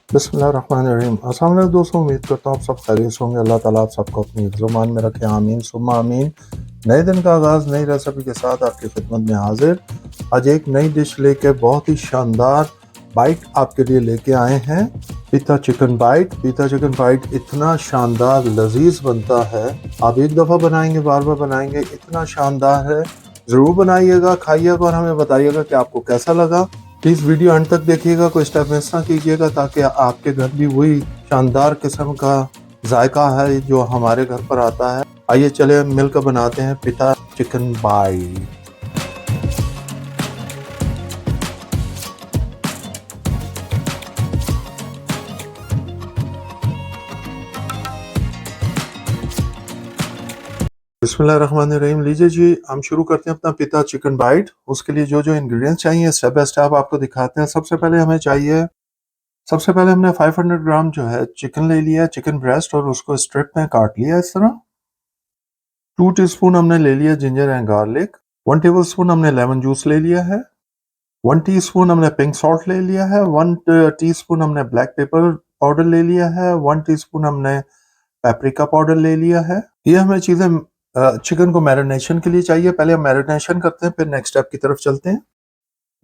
बिस्मिल्लाहिर्रहमानिर्रहीम। अस्सलाम वालेकुम दोस्तों, उम्मीद करता हूँ आप सब खैरियत से होंगे। अल्लाह ताला आप सबको अपनी हिफ्ज़-ओ-मान में रखे, आमीन सुम्मा आमीन। नए दिन का आगाज़ नई रेसिपी के साथ आपकी खिदमत में हाजिर। आज एक नई डिश लेके बहुत ही शानदार बाइट आपके लिए लेके आए हैं। पिता चिकन बाइट। पिता चिकन बाइट इतना शानदार लजीज बनता है, आप एक दफ़ा बनाएंगे बार बार बनाएंगे, इतना शानदार है। ज़रूर बनाइएगा, खाइएगा और हमें बताइएगा कि आपको कैसा लगा। प्लीज़ वीडियो अंत तक देखिएगा, कोई स्टेप मिस ना कीजिएगा, ताकि आपके घर भी वही शानदार किस्म का जायका है जो हमारे घर पर आता है। आइए चले मिलकर बनाते हैं पिता चिकन बाइट। बिस्मिल्लाहिर्रहमानिर्रहीम। लीजिए जी, हम शुरू करते हैं अपना पिता चिकन बाइट। उसके लिए जो जो इंग्रेडिएंट्स चाहिए स्टेप बाय स्टेप आपको दिखाते हैं। सबसे पहले हमने 500 ग्राम जो है चिकन ले लिया, चिकन ब्रेस्ट, और उसको स्ट्रिप में काट लिया इस तरह। 2 टीस्पून हमने ले लिया जिंजर एंड गार्लिक। 1 टेबलस्पून हमने लेमन जूस ले लिया है। 1 टीस्पून हमने पिंक सॉल्ट ले लिया है। 1 टीस्पून हमने ब्लैक पेपर पाउडर ले लिया है। 1 टीस्पून हमने पेपरिका पाउडर ले लिया है। ये हमें चीज़ें चिकन को मैरिनेशन के लिए चाहिए। पहले हम मैरिनेशन करते हैं, फिर नेक्स्ट स्टेप की तरफ चलते हैं।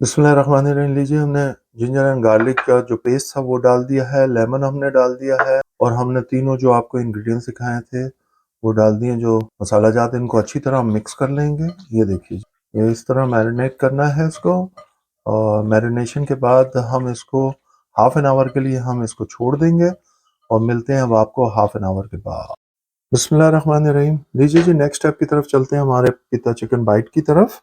बिस्मिल्लाहिर्रहमानिर्रहीम। लीजिए, हमने जिंजर एंड गार्लिक का जो पेस्ट था वो डाल दिया है, लेमन हमने डाल दिया है, और हमने तीनों जो आपको इंग्रेडिएंट्स सिखाए थे वो डाल दिए। जो मसाला जात, इनको अच्छी तरह मिक्स कर लेंगे। ये देखिए, ये इस तरह मैरिनेट करना है इसको। और मैरिनेशन के बाद हम इसको हाफ एन आवर के लिए हम इसको छोड़ देंगे, और मिलते हैं अब आपको हाफ एन आवर के बाद। बिस्मिल्लाहिर्रहमानिर्रहीम। लीजिए जी, नेक्स्ट स्टेप की तरफ चलते हैं, हमारे पिता चिकन बाइट की तरफ।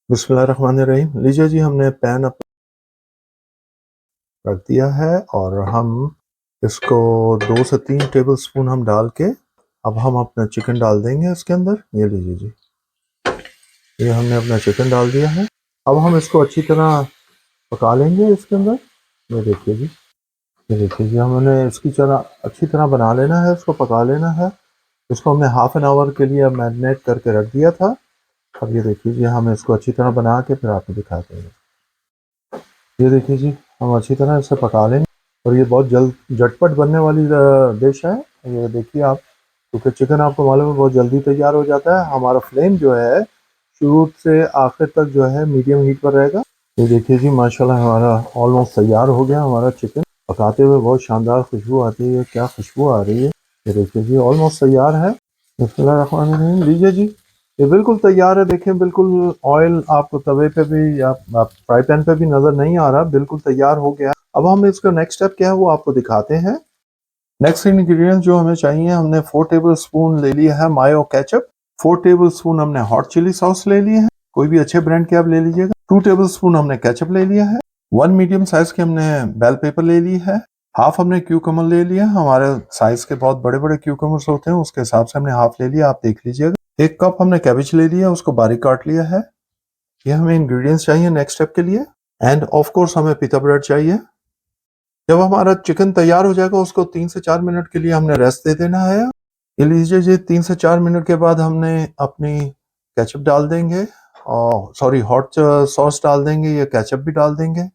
बिस्मिल्लाहिर्रहमानिर्रहीम। लीजिए जी, हमने पैन रख दिया है, और हम इसको 2 से 3 टेबल स्पून हम डाल के अब हम अपना चिकन डाल देंगे इसके अंदर। ये लीजिए जी, ये हमने अपना चिकन डाल दिया है। अब हम इसको अच्छी तरह पका लेंगे इसके अंदर। ये देखिए जी, ये देखिए जी, हमने इसकी तरह अच्छी तरह बना लेना है, इसको पका लेना है। इसको हमने हाफ एन आवर के लिए मैरिनेट करके रख दिया था। अब ये देखिए जी, हम इसको अच्छी तरह बना के फिर आपको दिखाते हैं। ये देखिए जी, हम अच्छी तरह इसे पका लेंगे, और ये बहुत जल्द झटपट बनने वाली डिश है। ये देखिए आप, क्योंकि चिकन आपको मालूम है बहुत जल्दी तैयार हो जाता है। हमारा फ्लेम जो है शुरू से आखिर तक जो है मीडियम हीट पर रहेगा। ये देखिए जी, माशाल्लाह हमारा ऑलमोस्ट तैयार हो गया हमारा चिकन। पकाते हुए बहुत शानदार खुशबू आती है, क्या खुशबू आ रही है। ये देखिए जी, ऑलमोस्ट तैयार है। बिस्मिल्लाहिर्रहमानिर्रहीम। लीजिए जी, ये बिल्कुल तैयार है। देखें, बिल्कुल ऑयल आपको तवे पे भी या फ्राई पैन पे भी नजर नहीं आ रहा, बिल्कुल तैयार हो गया। अब हम इसका नेक्स्ट स्टेप क्या है वो आपको दिखाते हैं। नेक्स्ट इंग्रेडिएंट जो हमें चाहिए, हमने 4 टेबल स्पून ले लिया है मायो केचप। 4 टेबल स्पून हमने हॉट चिली सॉस ले लिए है, कोई भी अच्छे ब्रांड के आप ले लीजिएगा। 2 टेबल स्पून हमने केचप ले लिया है। 1 मीडियम साइज के हमने बेल पेपर ले ली है। हाफ हमने क्यूकम्बर ले लिया। हमारे साइज के बहुत बड़े बड़े क्यूकम्बर्स होते हैं, उसके हिसाब से हमने हाफ ले लिया, आप देख लीजिएगा। 1 कप हमने कैबेज ले लिया, उसको बारीक काट लिया है। ये हमें इंग्रेडिएंट्स चाहिए नेक्स्ट स्टेप के लिए। एंड ऑफ कोर्स हमें पिता ब्रेड चाहिए। जब हमारा चिकन तैयार हो जाएगा, उसको 3 से 4 मिनट के लिए हमने रेस्ट दे देना है। ये लीजिए जी, 3 से 4 मिनट के बाद हमने अपनी केचप डाल देंगे, और सॉरी हॉट सॉस डाल देंगे, ये केचप भी डाल देंगे,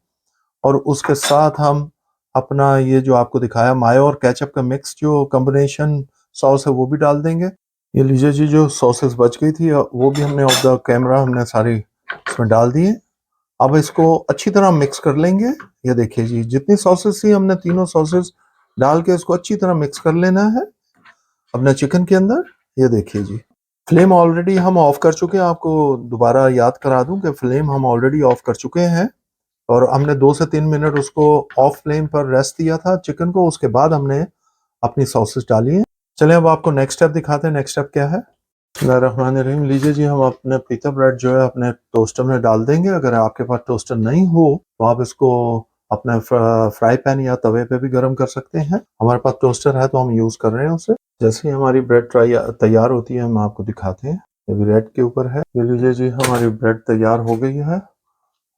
और उसके साथ हम अपना ये जो आपको दिखाया मायो और केचप का मिक्स जो कॉम्बिनेशन सॉस है वो भी डाल देंगे। ये लीजिए जी, जो सॉसेस बच गई थी वो भी हमने ऑफ द कैमरा हमने सारी इसमें डाल दिए। अब इसको अच्छी तरह मिक्स कर लेंगे। ये देखिए जी, जितनी सॉसेस थी हमने तीनों सॉसेस डाल के इसको अच्छी तरह मिक्स कर लेना है अपने चिकन के अंदर। ये देखिए जी, फ्लेम ऑलरेडी हम ऑफ कर चुके हैं। आपको दोबारा याद करा दूं कि फ्लेम हम ऑलरेडी ऑफ कर चुके हैं, और हमने 2 से 3 मिनट उसको ऑफ फ्लेम पर रेस्ट दिया था चिकन को। उसके बाद हमने अपनी सॉसेस डाली है। चलें अब आपको नेक्स्ट स्टेप दिखाते हैं। नेक्स्ट स्टेप क्या है। बिस्मिल्लाहिर्रहमानिर्रहीम। लीजिए जी, हम अपने पिता ब्रेड जो है अपने टोस्टर में डाल देंगे। अगर आपके पास टोस्टर नहीं हो तो आप इसको अपने फ्राई पैन या तवे पे भी गर्म कर सकते हैं। हमारे पास टोस्टर है तो हम यूज कर रहे हैं उसे। जैसे ही हमारी ब्रेड तैयार होती है हम आपको दिखाते हैं। ये ब्रेड के ऊपर है। ये लीजिए जी, हमारी ब्रेड तैयार हो गई है।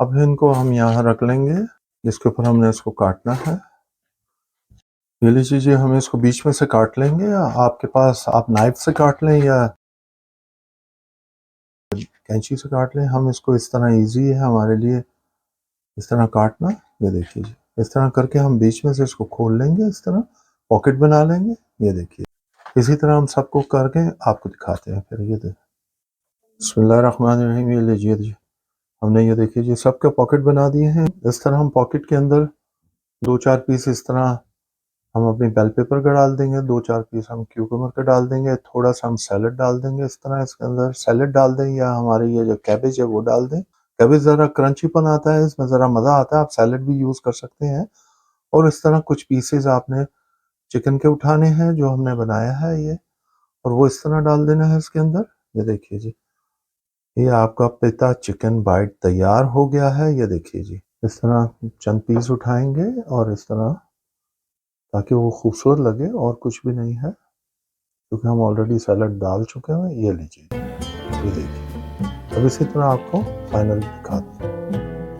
अब इनको हम यहाँ रख लेंगे, जिसके ऊपर हमने इसको काटना है। ये लीजिए जी, हम इसको बीच में से काट लेंगे, या आपके पास आप नाइफ से काट लें या कैंची से काट लें। हम इसको इस तरह इजी है हमारे लिए इस तरह काटना। ये देखिए जी, इस तरह करके हम बीच में से इसको खोल लेंगे, इस तरह पॉकेट बना लेंगे। ये देखिए, इसी तरह हम सबको करके आपको दिखाते हैं फिर। ये देखिए, बिस्मिल्लाहिर्रहमानिर्रहीम। ये लीजिए जी, हमने ये देखिए जी सबके पॉकेट बना दिए हैं। इस तरह हम पॉकेट के अंदर 2-4 पीस इस तरह हम अपनी बेल पेपर का डाल देंगे, 2-4 पीस हम क्यूकम्बर का डाल देंगे, थोड़ा सा हम सैलेड डाल देंगे इस तरह। इसके अंदर सैलेड डाल दें या हमारे ये जो कैबेज है वो डाल दें। कैबेज ज़रा क्रंचीपन आता है, इसमें ज़रा मज़ा आता है। आप सैलेड भी यूज़ कर सकते हैं। और इस तरह कुछ पीसेज आपने चिकन के उठाने हैं जो हमने बनाया है ये, और वो इस तरह डाल देना है इसके अंदर। ये देखिए जी, ये आपका पिता चिकन बाइट तैयार हो गया है। ये देखिए जी, इस तरह चंद पीस उठाएंगे और इस तरह, ताकि वो खूबसूरत लगे, और कुछ भी नहीं है क्योंकि हम ऑलरेडी सैलड डाल चुके हैं। ये लीजिए, ये देखिए। अब इसी तरह आपको फाइनल दिखाते हैं।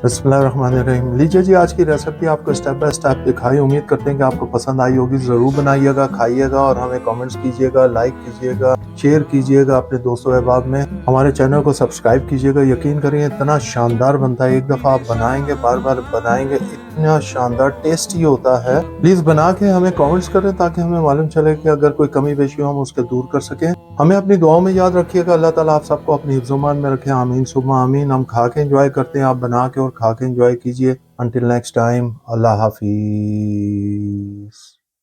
बिस्मिल्लाहिर्रहमानिर्रहीम। लीजिए जी, आज की रेसिपी आपको स्टेप बाय स्टेप दिखाई। उम्मीद करते हैं कि आपको पसंद आई होगी। ज़रूर बनाइएगा, खाइएगा और हमें कमेंट्स कीजिएगा, लाइक कीजिएगा, शेयर कीजिएगा अपने दोस्तों अहबाब में। हमारे चैनल को सब्सक्राइब कीजिएगा। यकीन करिए इतना शानदार बनता है, एक दफ़ा आप बनाएंगे बार बार बनाएंगे, इतना शानदार टेस्टी होता है। प्लीज़ बना के हमें कमेंट्स करें ताकि हमें मालूम चले कि अगर कोई कमी पेशी हो हम उसके दूर कर सकें। हमें अपनी दुआओं में याद रखिएगा। अल्लाह ताला आप सबको अपनी हिफ्ज़-ओ-मान में रखे। आमीन सुम्मा आमीन। हम खा के एंजॉय करते हैं, आप बना के और खा के एंजॉय कीजिए। अंटिल नेक्स्ट टाइम, अल्लाह हाफिज़।